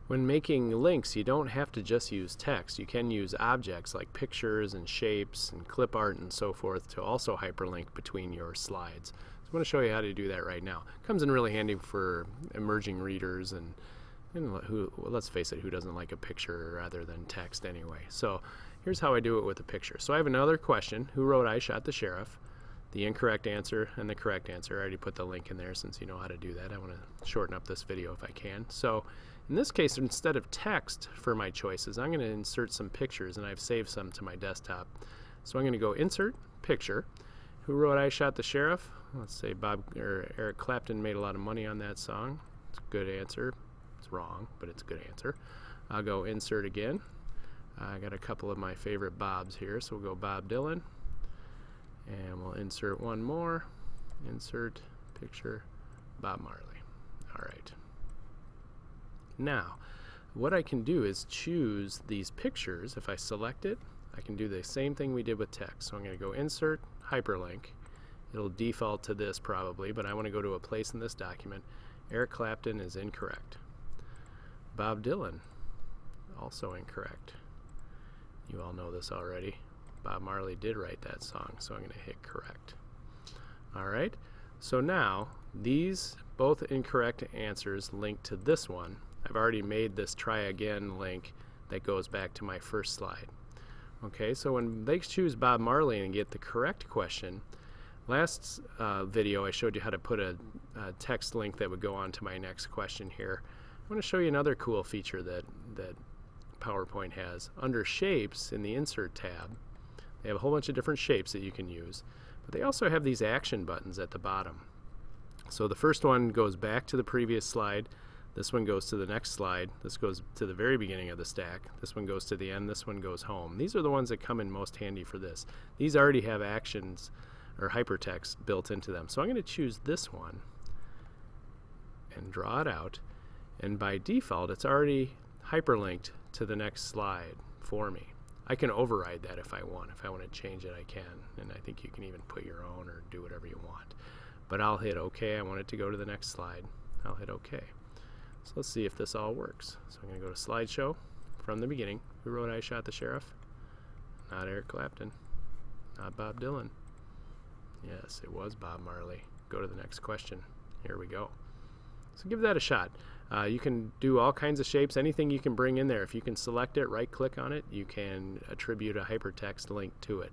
When making links, you don't have to just use text. You can use objects like pictures and shapes and clip art and so forth to also hyperlink between your slides. So I'm going to show you how to do that right now. It comes in really handy for emerging readers and who, well, let's face it, who doesn't like a picture rather than text anyway. So here's how I do it with a picture. So I have another question. Who wrote "I shot the sheriff"? The incorrect answer and the correct answer. I already put the link in there since you know how to do that. I want to shorten up this video if I can. So in this case, instead of text for my choices, I'm going to insert some pictures, and I've saved some to my desktop. So I'm going to go Insert, Picture. Who wrote "I Shot the Sheriff"? Let's say Eric Clapton made a lot of money on that song. It's a good answer. It's wrong, but it's a good answer. I'll go Insert again. I got a couple of my favorite Bobs here, so we'll go Bob Dylan. And we'll insert one more. Insert, Picture, Bob Marley. All right. Now, what I can do is choose these pictures. If I select it, I can do the same thing we did with text. So I'm going to go Insert, Hyperlink. It'll default to this probably, but I want to go to a place in this document. Eric Clapton is incorrect. Bob Dylan, also incorrect. You all know this already. Bob Marley did write that song, so I'm going to hit correct. All right, so now these both incorrect answers link to this one. I've already made this try again link that goes back to my first slide. Okay, so when they choose Bob Marley and get the correct question, last video I showed you how to put a text link that would go on to my next question here. I want to show you another cool feature that PowerPoint has. Under Shapes in the Insert tab, they have a whole bunch of different shapes that you can use, but they also have these action buttons at the bottom. So the first one goes back to the previous slide. This one goes to the next slide. This goes to the very beginning of the stack. This one goes to the end. This one goes home. These are the ones that come in most handy for this. These already have actions or hypertext built into them. So I'm going to choose this one and draw it out. And by default, it's already hyperlinked to the next slide for me. I can override that if I want. If I want to change it, I can. And I think you can even put your own or do whatever you want. But I'll hit OK. I want it to go to the next slide. I'll hit OK. So let's see if this all works. So I'm going to go to Slideshow from the beginning. Who wrote "I Shot the Sheriff"? Not Eric Clapton. Not Bob Dylan. Yes, it was Bob Marley. Go to the next question. Here we go. So give that a shot. You can do all kinds of shapes, anything you can bring in there. If you can select it, right-click on it, you can attribute a hypertext link to it.